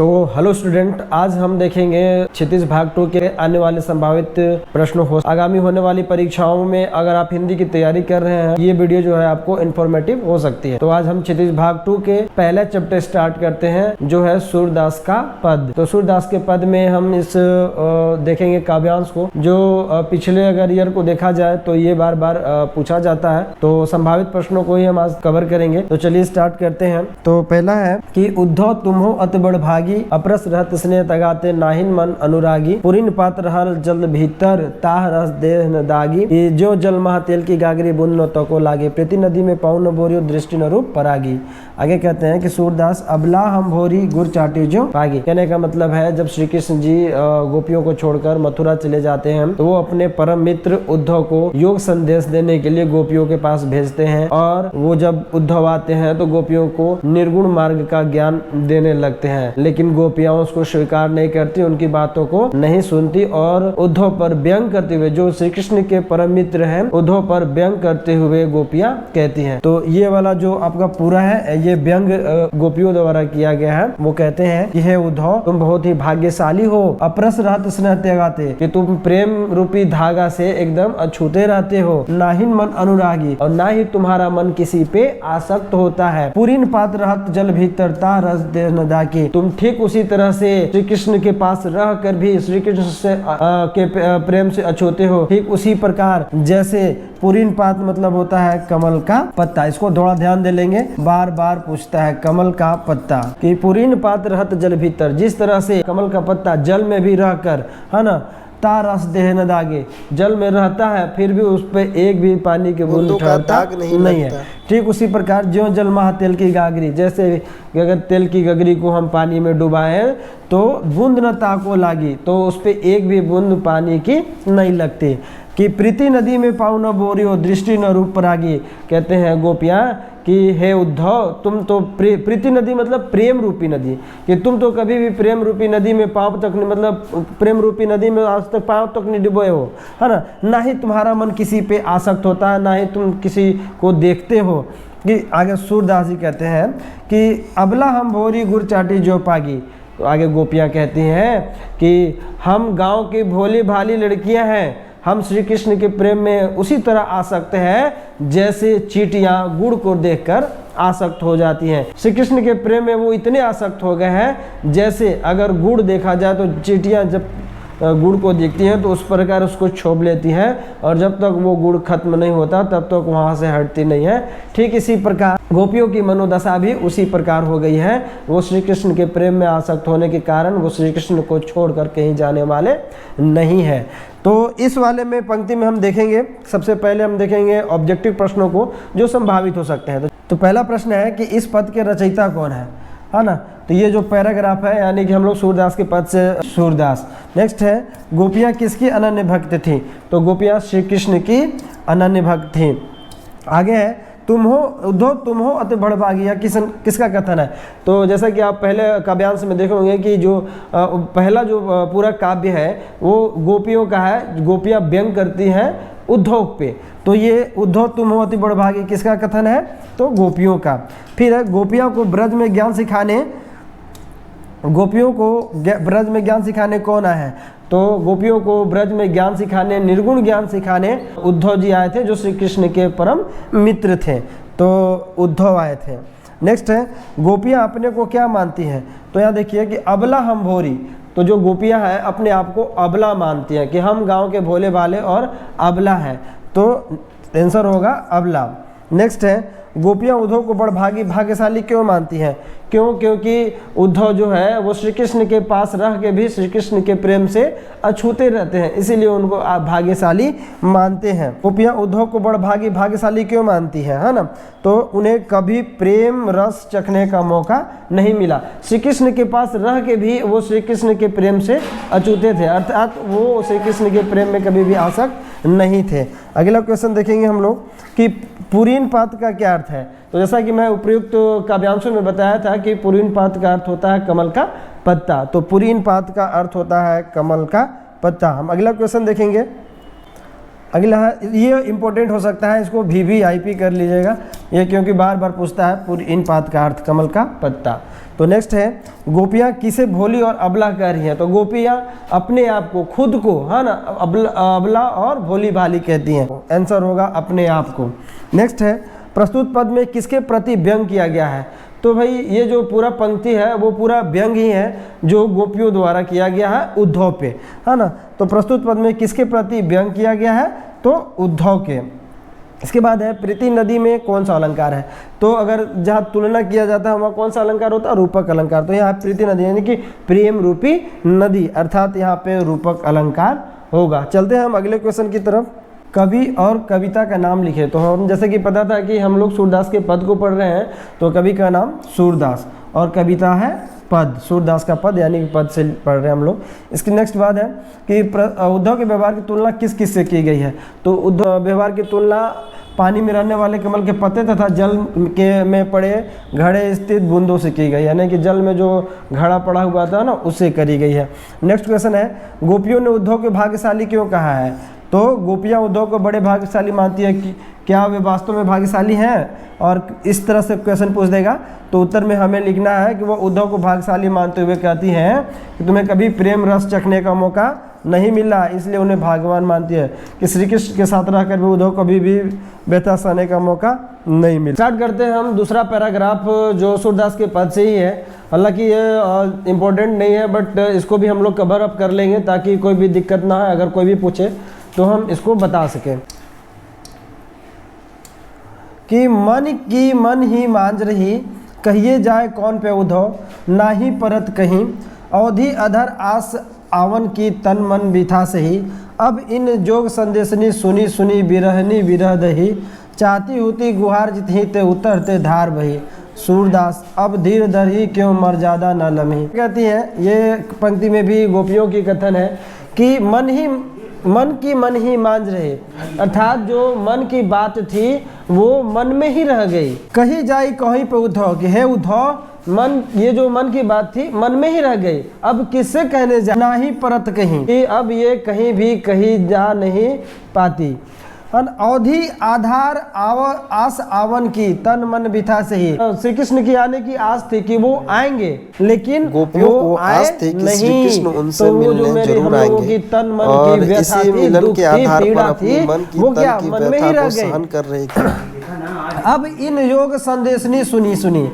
तो hello student, आज हम देखेंगे क्षितिज भाग 2 के आने वाले संभावित प्रश्न हो आगामी होने वाली परीक्षाओं में। अगर आप हिंदी की तैयारी कर रहे हैं, ये वीडियो जो है आपको इन्फॉर्मेटिव हो सकती है। तो आज हम क्षितिज भाग 2 के पहला चैप्टर स्टार्ट करते हैं, जो है सूरदास का पद। तो सूरदास के पद में हम इस देखेंगे काव्यांश को, जो पिछले अगर ईयर को देखा जाए तो ये बार बार पूछा जाता है। तो संभावित प्रश्नों को ही हम आज कवर करेंगे। तो चलिए स्टार्ट करते हैं। तो पहला है कि उद्धव तुम हो अति बड़ भागी, अपरस रहत स्नेह तगाते नाहिन मन अनुरागी, पुरीन पात्र रहल जल भीतर ताह रस देह न दागी, ये जो जल महा तेल की गागरी बुन नो तको लागे, प्रीति नदी में पाऊँ न बोरियो दृष्टि न रूप परागी। आगे कहते हैं कि सूरदास अबला हम भोरी गुर चाटी जो पागी। कहने का मतलब है, जब श्री कृष्ण जी गोपियों को छोड़कर मथुरा चले जाते हैं तो वो अपने परम मित्र उद्धव को योग संदेश देने के लिए गोपियों के पास भेजते हैं, और वो जब उद्धव आते हैं तो गोपियों को निर्गुण मार्ग का ज्ञान देने लगते हैं। लेकिन गोपियां उसको स्वीकार नहीं करती, उनकी बातों को नहीं सुनती, और उद्धव पर व्यंग करते हुए, जो श्री कृष्ण के परम मित्र हैं, उद्धव पर व्यंग करते हुए गोपियां कहती हैं। तो ये वाला जो आपका पूरा है, ये व्यंग गोपियों द्वारा किया गया है। वो कहते हैं कि हे उद्धव, तुम बहुत ही भाग्यशाली हो, अपरस रहत स्नेह त्यागाते, कि तुम प्रेम रूपी धागा से एकदम अछूते रहते हो, नाहिन मन अनुरागी, और ना ही तुम्हारा मन किसी पे आसक्त होता है, पुरीन पात्र रहत जल भीतर ता रस देह न दाकी, तुम ठीक उसी तरह से श्री कृष्ण के पास रह कर भी श्री कृष्ण से के प्रेम से अछूते हो। ठीक उसी प्रकार जैसे पुरीन पात मतलब होता है कमल का पत्ता। इसको थोड़ा ध्यान दे लेंगे, बार बार पूछता है कमल का पत्ता, कि पुरीन पात रहत जल भीतर, जिस तरह से कमल का पत्ता जल में भी रहकर, है ना, ता रस देह न दागे, जल में रहता है फिर भी उस पे एक भी पानी के बूंद ठहरता नहीं है। ठीक उसी प्रकार ज्यों जल महा तेल की गागरी, जैसे अगर तेल की गगरी को हम पानी में डुबाए तो बूंद न ताको लागी, तो उस पे एक भी बूंद पानी की नहीं लगती। कि प्रीति नदी में पाऊ न बोरियो दृष्टि न रूप परागी। कहते हैं गोपियाँ कि हे उद्धव, तुम तो प्रीति नदी मतलब प्रेम रूपी नदी, कि तुम तो कभी भी प्रेम रूपी नदी में पाँव तक नहीं, मतलब प्रेम रूपी नदी में आज तक पाँव तक नहीं डुबोए हो, है ना, ना ही तुम्हारा मन किसी पे आसक्त होता है, ना ही तुम किसी को देखते हो। कि आगे सूरदास जी कहते हैं कि अबला हम भोरी गुर चाटी जो पागी। तो आगे गोपियाँ कहती हैं कि हम गाँव की भोली भाली लड़कियाँ हैं, हम श्री कृष्ण के प्रेम में उसी तरह आसक्त हैं जैसे चींटियां गुड़ को देखकर आसक्त हो जाती हैं। श्री कृष्ण के प्रेम में वो इतने आसक्त हो गए हैं, जैसे अगर गुड़ देखा जाए तो चींटियां जब गुड़ को देखती हैं तो उस प्रकार उसको छोप लेती हैं, और जब तक वो गुड़ खत्म नहीं होता तब तक वहाँ से हटती नहीं है। ठीक इसी प्रकार गोपियों की मनोदशा भी उसी प्रकार हो गई है। वो श्री कृष्ण के प्रेम में आसक्त होने के कारण वो श्री कृष्ण को छोड़कर कहीं जाने वाले नहीं है। तो इस वाले में पंक्ति में हम देखेंगे, सबसे पहले हम देखेंगे ऑब्जेक्टिव प्रश्नों को जो संभावित हो सकते हैं। तो पहला प्रश्न है कि इस पद के रचयिता कौन है ना। तो ये जो पैराग्राफ है, यानी कि हम लोग सूरदास के पद से सूरदास। नेक्स्ट है गोपियाँ किसकी अनन्य भक्त थी। तो गोपियाँ श्री कृष्ण की अनन्य भक्त थी। आगे है तुम हो उद्धव तुम हो अति बड़भागी, या किसका कथन है। तो जैसा कि आप पहले काव्यांश में देखोगे कि जो पहला जो पूरा काव्य है वो गोपियों का है, गोपियाँ व्यंग करती हैं उद्धव पे। तो ये उद्धव तुम हो अति बड़भागी किसका कथन है, तो गोपियों का। फिर है गोपियों को ब्रज में ज्ञान सिखाने, गोपियों को ब्रज में ज्ञान सिखाने कौन आए हैं। तो गोपियों को ब्रज में ज्ञान सिखाने, निर्गुण ज्ञान सिखाने उद्धव जी आए थे, जो श्री कृष्ण के परम मित्र थे। तो उद्धव आए थे। नेक्स्ट है गोपियाँ अपने को क्या मानती हैं। तो यहाँ देखिए कि अबला हम भोरी, तो जो गोपियाँ हैं अपने आप को अबला मानती हैं, कि हम गांव के भोले भाले और अबला हैं। तो आंसर होगा अबला। नेक्स्ट है गोपियाँ उद्धव को बड़भागी भाग्यशाली क्यों मानती हैं। क्योंकि उद्धव जो है वो श्री कृष्ण के पास रह के भी श्री कृष्ण के प्रेम से अछूते रहते हैं, इसीलिए उनको आप भाग्यशाली मानते हैं। गोपियाँ उद्धव को बड़भागी भाग्यशाली क्यों मानती है ना। तो उन्हें कभी प्रेम रस चखने का मौका नहीं मिला। श्री कृष्ण के पास रह के भी वो श्री कृष्ण के प्रेम से अछूते थे, अर्थात वो श्री कृष्ण के प्रेम में कभी भी आसक्त नहीं थे। अगला क्वेश्चन देखेंगे हम लोग कि पुरीन पात का क्या अर्थ है। तो जैसा कि मैं उपयुक्त काव्यांशों में बताया था कि पुरीन पात का अर्थ होता है कमल का पत्ता। तो पुरीन पात का अर्थ होता है कमल का पत्ता। हम अगला क्वेश्चन देखेंगे अगला है, ये इंपॉर्टेंट हो सकता है, इसको VVIP कर लीजिएगा ये, क्योंकि बार बार पूछता है पूरी इन पात का अर्थ कमल का पत्ता। तो नेक्स्ट है, गोपियाँ किसे भोली और अबला कह रही हैं? तो गोपियाँ अपने आप को, खुद को, है ना, अबला और भोली भाली कहती हैं। आंसर होगा अपने आप को। नेक्स्ट है, प्रस्तुत पद में किसके प्रति व्यंग किया गया है? तो भाई ये जो पूरा पंक्ति है वो पूरा व्यंग ही है जो गोपियों द्वारा किया गया है उद्धव पे, है ना। तो प्रस्तुत पद में किसके प्रति व्यंग किया गया है? तो उद्धव के। इसके बाद है, प्रीति नदी में कौन सा अलंकार है? तो अगर जहाँ तुलना किया जाता है वहाँ कौन सा अलंकार होता है? रूपक अलंकार। तो यहाँ प्रीति नदी यानी कि प्रेम रूपी नदी, अर्थात यहाँ पे रूपक अलंकार होगा। चलते हैं हम अगले क्वेश्चन की तरफ। कवि और कविता का नाम लिखे। तो हम जैसे कि पता था कि हम लोग सूरदास के पद को पढ़ रहे हैं, तो कवि का नाम सूरदास और कविता है पद, सूरदास का पद यानी कि पद से पढ़ रहे हैं हम लोग। इसकी नेक्स्ट बात है कि उद्धव के व्यवहार की तुलना किस किस से की गई है? तो उद्धव व्यवहार की तुलना पानी में रहने वाले कमल के पत्ते तथा जल के में पड़े घड़े स्थित बूंदों से की गई, यानी कि जल में जो घड़ा पड़ा हुआ था ना उससे करी गई है। नेक्स्ट क्वेश्चन है, गोपियों ने उद्धव को भाग्यशाली क्यों कहा है? तो गोपियाँ उद्धव को बड़े भाग्यशाली मानती है कि क्या वे वास्तव में भाग्यशाली हैं? और इस तरह से क्वेश्चन पूछ देगा तो उत्तर में हमें लिखना है कि वो उद्धव को भाग्यशाली मानते हुए कहती हैं कि तुम्हें कभी प्रेम रस चखने का मौका नहीं मिला, इसलिए उन्हें भाग्यवान मानती है कि श्री कृष्ण के साथ रहकर भी उद्धव कभी भी व्यथा सहने का मौका नहीं मिला। स्टार्ट करते हैं हम दूसरा पैराग्राफ जो सूरदास के पद से ही है। हालांकि ये इम्पोर्टेंट नहीं है, बट इसको भी हम लोग कवर अप कर लेंगे ताकि कोई भी दिक्कत ना है, अगर कोई भी पूछे तो हम इसको बता सकें। कि मन की मन ही मांझ रही, कहिए जाए कौन पे उद्धव, ना ही परत कहीं, अवधि अधर आस आवन की तन मन बिथा सही, अब इन जोग संदेशनी सुनी सुनी बिरहनी बिरह दही, चाहती होती गुहार जितही ते उतरते धार बही, सूरदास अब धीर धर ही क्यों मर्यादा न लम्ही। कहती है, ये पंक्ति में भी गोपियों की कथन है कि मन की मन ही मांझ रहे, अर्थात जो मन की बात थी वो मन में ही रह गई। कही जाई कहीं पे उद्धव कि हे उद्धव, मन, ये जो मन की बात थी मन में ही रह गई, अब किससे कहने जा, ना ही परत कहीं, कि अब ये कहीं भी कहीं जा नहीं पाती। अवधि आधार आस आवन की तन मन बिथा से ही, श्री कृष्ण की आने की आस थी कि वो आएंगे, लेकिन गोपियों को आस थी कि श्री कृष्ण उनसे मिलने जरूर आएंगे, तन मन की व्यथा थी, दुख थी, पीड़ा थी, वो क्या मन में ही रह गई, कर रही थी। अब इन योग संदेशनी सुनी।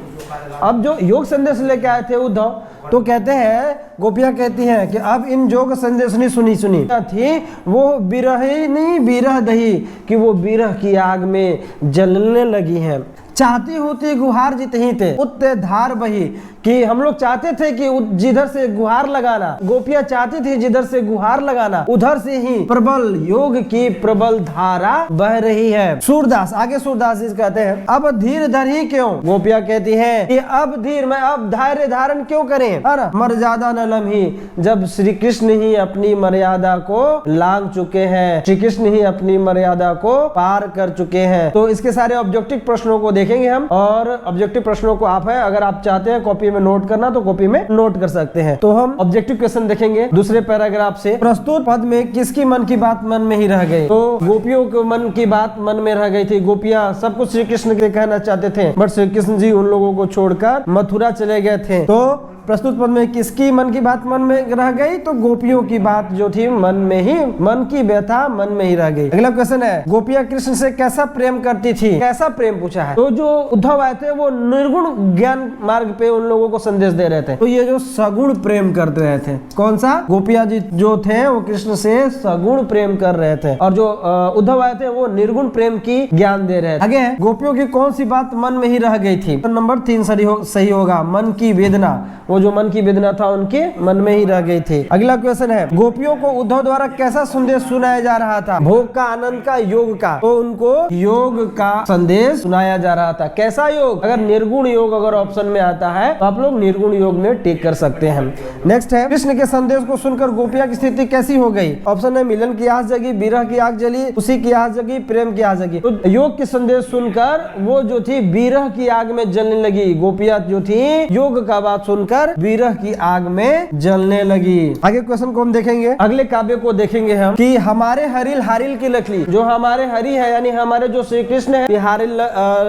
अब जो योग संदेश लेके आए थे उद्धव, तो कहते हैं, गोपियाँ कहती हैं कि अब इन योग संदेशनी सुनी थी वो बिरहिनी बिरह दही, कि वो बिरह की आग में जलने लगी हैं। चाहती होती गुहार जितही थे उत्ते धार बही, कि हम लोग चाहते थे कि जिधर से गुहार लगाना, गोपियाँ चाहती थी जिधर से गुहार लगाना उधर से ही प्रबल योग की प्रबल धारा बह रही है। सूरदास, आगे सूरदास जी कहते हैं, अब धीर धर ही क्यों? गोपियाँ कहती हैं कि अब धीर में अब धैर्य धारण क्यों करें, है ना, मर्यादा न लम्ही, जब श्री कृष्ण ही अपनी मर्यादा को लांघ चुके हैं, श्री कृष्ण ही अपनी मर्यादा को पार कर चुके हैं। तो इसके सारे ऑब्जेक्टिव प्रश्नों को देखेंगे हम, और ऑब्जेक्टिव प्रश्नों को आप है अगर आप चाहते हैं कॉपी में नोट करना तो कॉपी में नोट कर सकते हैं। तो हम ऑब्जेक्टिव क्वेश्चन देखेंगे दूसरे पैराग्राफ से। प्रस्तुत पद में किसकी मन की बात मन में ही रह गई? तो गोपियों के मन की बात मन में रह गई थी। गोपियां सब कुछ श्री कृष्ण के कहना चाहते थे, बट श्री कृष्ण जी उन लोगों को छोड़कर मथुरा चले गए थे। तो प्रस्तुत पद में किसकी मन की बात मन में रह गई? तो गोपियों की बात जो थी मन में ही, मन की व्यथा मन में ही रह गई। अगला क्वेश्चन है, गोपियां कृष्ण से कैसा प्रेम करती थी? कैसा प्रेम पूछा है। तो जो उद्धव आए थे वो निर्गुण ज्ञान मार्ग पे उन लोगों को संदेश दे रहे थे, तो ये जो सगुण प्रेम कर रहे थे, कौन सा? गोपियां जी जो थे वो कृष्ण से सगुण प्रेम कर रहे थे, और जो उद्धव आए थे वो निर्गुण प्रेम की ज्ञान दे रहे थे। आगे है, गोपियों की कौन सी बात मन में ही रह गई थी? तो नंबर 3 सही होगा, मन की वेदना। वो जो मन की वेदना था उनके मन में ही रह गई थी। अगला क्वेश्चन है, गोपियों को उद्धव द्वारा कैसा संदेश सुनाया जा रहा था? भोग का, आनंद का, योग का? तो उनको योग का संदेश सुनाया जा रहा रहा था। कैसा योग? अगर निर्गुण योग अगर ऑप्शन में आता है तो आप लोग निर्गुण योग में टिक कर सकते हैं। नेक्स्ट है, कृष्ण के संदेश को सुनकर गोपिया की स्थिति कैसी हो गई? ऑप्शन है मिलन की आस जगी, विरह की आग जली, खुशी की आस जगी, प्रेम की आस जगी। तो योग के संदेश सुनकर वो जो थी विरह की आग में जलने लगी। गोपिया जो थी योग का बात सुनकर विरह की आग में जलने लगी। आगे क्वेश्चन को हम देखेंगे, अगले काव्य को देखेंगे हम कि हमारे हरिल हारिल की लकड़ी, जो हमारे हरि है यानी हमारे जो श्री कृष्ण है, हारिल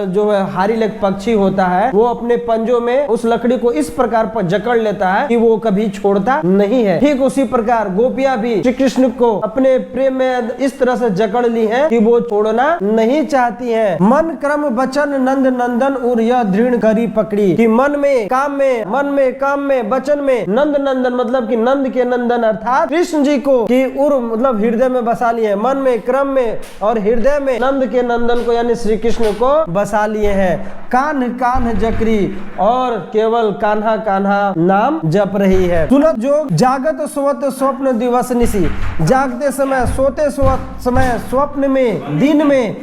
जो है हारिल एक पक्षी होता है, वो अपने पंजों में उस लकड़ी को इस प्रकार पर जकड़ लेता है कि वो कभी छोड़ता नहीं है। ठीक उसी प्रकार गोपियां भी श्री कृष्ण को अपने प्रेम में इस तरह से जकड़ ली है कि वो छोड़ना नहीं चाहती है। मन क्रम वचन नंद नंदन और यह दृढ़ करी पकड़ी, कि मन में काम में वचन में नंद नंदन मतलब कि नंद के नंदन अर्थात कृष्ण जी को कि उर मतलब हृदय में बसा लिए, मन में क्रम में और हृदय में नंद के नंदन को यानी श्री कृष्ण को बसा लिए हैं। कान्ह कान्ह जकरी और केवल कान्हा कान्हा नाम जप रही है। सुनत जो जागत सोवत स्वप्न दिवस निसी, जागते समय सोते समय स्वप्न में, दिन में,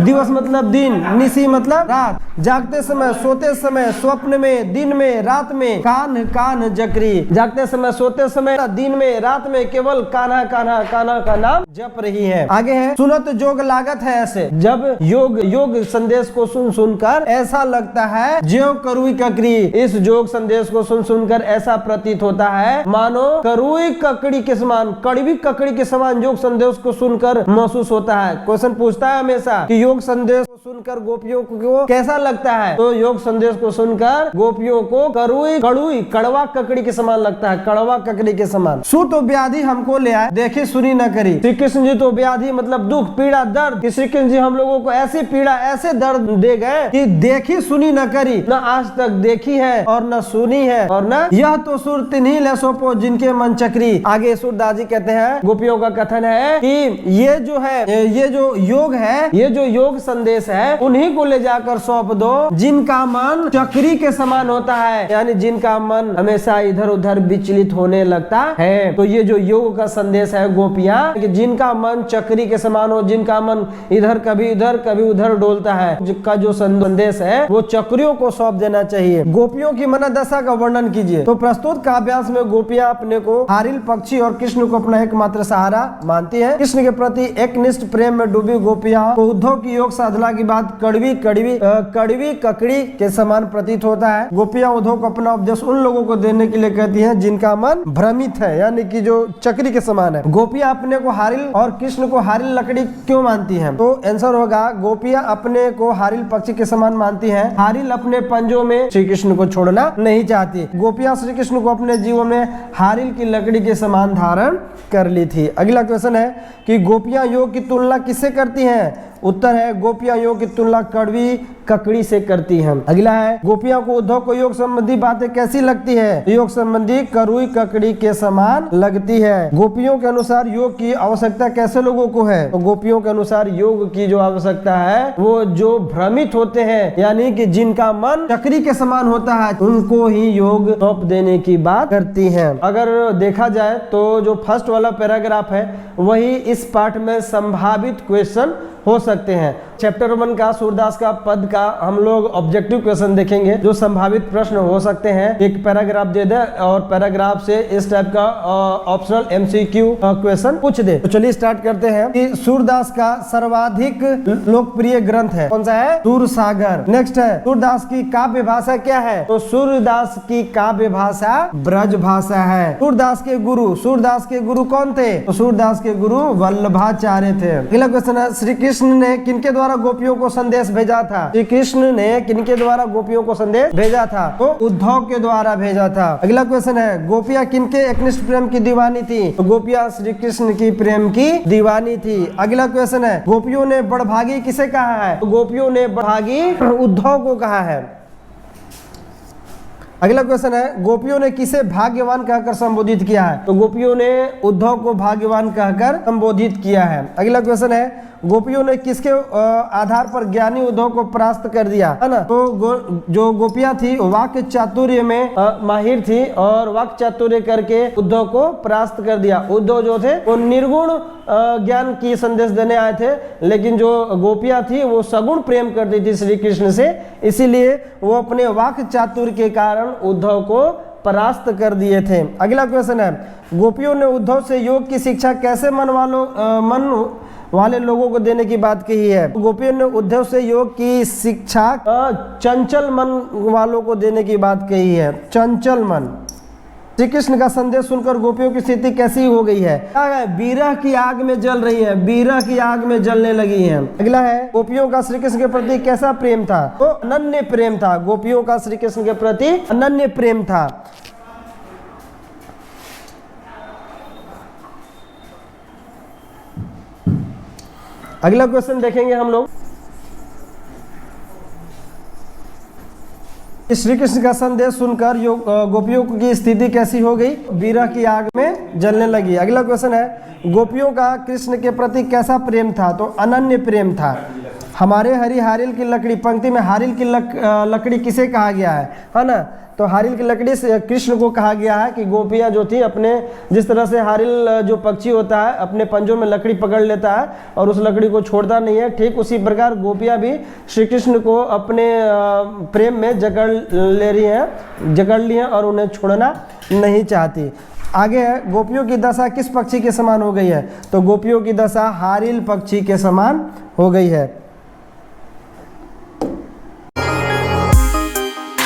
दिवस मतलब दिन, निसी मतलब रात, जागते समय सोते समय स्वप्न में, दिन में, रात में, कान्ह कान्ह जकरी, जागते समय सोते समय दिन में रात में केवल कान्हा कान्हा कान्हा का नाम जप रही है। आगे है, सुनत जोग लागत है ऐसे, जब योग संदेश को सुन सुनकर ऐसा लगता है ज्यों करुई ककड़ी, इस योग संदेश को सुन सुनकर ऐसा प्रतीत होता है मानो करुई ककड़ी के समान, कड़वी ककड़ी के समान योग संदेश को सुनकर महसूस होता है। क्वेश्चन पूछता है हमेशा कि योग संदेश को सुनकर गोपियों को कैसा लगता है? तो योग संदेश को सुनकर गोपियों को कड़ुई कड़वा ककड़ी के समान लगता है, कड़वा ककड़ी के समान। सु तो व्याधि हमको ले आए, देखी सुनी न करी, श्री कृष्ण जी तो व्याधि मतलब दुख पीड़ा दर्द, श्री कृष्ण जी हम लोगों को ऐसी पीड़ा ऐसे दर्द दे गए कि देखी सुनी न करी, न आज तक देखी है और न सुनी है, और न यह तो सुर तिन्हीं ले सोपो जिनके मन चक्री। आगे सूरदास जी कहते हैं, गोपियों का कथन है कि ये जो है, ये जो योग है, ये जो योग संदेश है, उन्हीं को ले जाकर सौंप दो जिनका मन चक्री के समान होता है, यानी जिनका मन हमेशा इधर उधर विचलित होने लगता है। तो ये जो योग का संदेश है गोपियां, कि जिनका मन चक्री के समान हो, जिनका मन इधर कभी उधर डोलता है, जिसका जो संदेश है वो चक्रियों को सौंप देना चाहिए। गोपियों की मनोदशा का वर्णन कीजिए। तो प्रस्तुत काव्यांश में गोपियां अपने को हारिल पक्षी और कृष्ण को अपना एकमात्र सहारा मानती है। कृष्ण के प्रति एकनिष्ठ प्रेम में डूबी गोपियां को उद्धव की योग साधना की बात कड़वी ककड़ी के समान प्रतीत होता है। गोपियां उद्धव को अपना उपदेश उन लोगों को देने के लिए कहती हैं जिनका मन भ्रमित है, यानी कि जो चक्री के समान है। गोपियां अपने को हारिल और कृष्ण को हारिल लकड़ी क्यों मानती हैं? तो आंसर होगा, गोपियां अपने को हारिल पक्षी के समान मानती हैं। हारिल अपने पंजों में श्री कृष्ण को छोड़ना नहीं चाहती। गोपियां श्री कृष्ण को अपने जीवन में हारिल की लकड़ी के समान धारण कर ली थी। अगला क्वेश्चन है कि गोपियां योग की तुलना किससे करती हैं? उत्तर है, गोपियां योग की तुलना कड़वी ककड़ी से करती हैं। अगला है, गोपियां को उद्धव को योग संबंधी बातें कैसी लगती है? योग संबंधी करुई ककड़ी के समान लगती है। गोपियों के अनुसार योग की आवश्यकता कैसे लोगों को है? तो गोपियों के अनुसार योग की जो आवश्यकता है वो जो भ्रमित होते हैं, यानी कि जिनका मन चक्री के समान होता है, उनको ही योग सौंप देने की बात करती है। अगर देखा जाए तो जो फर्स्ट वाला पैराग्राफ है वही इस पार्ट में संभावित क्वेश्चन हो सकते हैं। चैप्टर 1 का सूरदास का पद का हम लोग ऑब्जेक्टिव क्वेश्चन देखेंगे जो संभावित प्रश्न हो सकते हैं। एक पैराग्राफ दे दे और पैराग्राफ से इस टाइप का ऑप्शनल एमसीक्यू क्वेश्चन पूछ दे। तो चलिए स्टार्ट करते हैं कि सूरदास का सर्वाधिक लोकप्रिय ग्रंथ है कौन सा है? सूरसागर। नेक्स्ट है, सूरदास की काव्य भाषा क्या है? तो सूरदास की काव्य भाषा ब्रज भाषा है। सूरदास के गुरु कौन थे? तो सूरदास के गुरु वल्लभाचार्य थे। अगला क्वेश्चन है, श्री कृष्ण ने किनके द्वारा गोपियों को संदेश भेजा था? श्री कृष्ण ने किनके द्वारा गोपियों को संदेश भेजा था? तो उद्धव के द्वारा भेजा था। अगला क्वेश्चन है, गोपियां किनके एकनिष्ठ प्रेम की दीवानी थी? तो गोपियां श्री कृष्ण की प्रेम की दीवानी थी। अगला क्वेश्चन है, गोपियों ने बड़भागी किसे कहा है? तो गोपियों ने बड़भागी उद्धव को कहा है। अगला क्वेश्चन है, गोपियों ने किसे भाग्यवान कहकर संबोधित किया है? तो गोपियों ने उद्धव को भाग्यवान कहकर संबोधित किया है। अगला क्वेश्चन है, गोपियों ने किसके आधार पर ज्ञानी उद्धव को परास्त कर दिया, है ना। तो जो गोपियां थी वाक्य चातुर्य में माहिर थी और वाक्य चातुर्य करके उद्धव को परास्त कर दिया। उद्धव जो थे वो निर्गुण ज्ञान की संदेश देने आए थे, लेकिन जो गोपियां थी वो सगुण प्रेम करती थी श्री कृष्ण से, इसीलिए वो अपने वाक्य चातुर्य के कारण उद्धव को परास्त कर दिए थे। अगला क्वेश्चन है, गोपियों ने उद्धव से योग की शिक्षा कैसे मन वाले लोगों को देने की बात कही है। गोपियों ने उद्धव से योग की शिक्षा चंचल मन वालों को देने की बात कही है, चंचल मन। श्री कृष्ण का संदेश सुनकर गोपियों की स्थिति कैसी हो गई है? क्या है? विरह की आग में जल रही है, विरह की आग में जलने लगी हैं। अगला है, गोपियों का श्री कृष्ण के प्रति कैसा प्रेम था? तो अनन्य प्रेम था। गोपियों का श्री कृष्ण के प्रति अनन्य प्रेम था। अगला क्वेश्चन देखेंगे हम लोग, श्री कृष्ण का संदेश सुनकर गोपियों की स्थिति कैसी हो गई? विरह की आग में जलने लगी। अगला क्वेश्चन है, गोपियों का कृष्ण के प्रति कैसा प्रेम था? तो अनन्य प्रेम था। हमारे हरी हारिल की लकड़ी, पंक्ति में हारिल की लकड़ी किसे कहा गया है ना। तो हारिल की लकड़ी से कृष्ण को कहा गया है कि गोपियां जो थी अपने, जिस तरह से हारिल जो पक्षी होता है अपने पंजों में लकड़ी पकड़ लेता है और उस लकड़ी को छोड़ता नहीं है, ठीक उसी प्रकार गोपियां भी श्री कृष्ण को अपने प्रेम में जकड़ ली हैं और उन्हें छोड़ना नहीं चाहती। आगे है, गोपियों की दशा किस पक्षी के समान हो गई है? तो गोपियों की दशा हारिल पक्षी के समान हो गई है।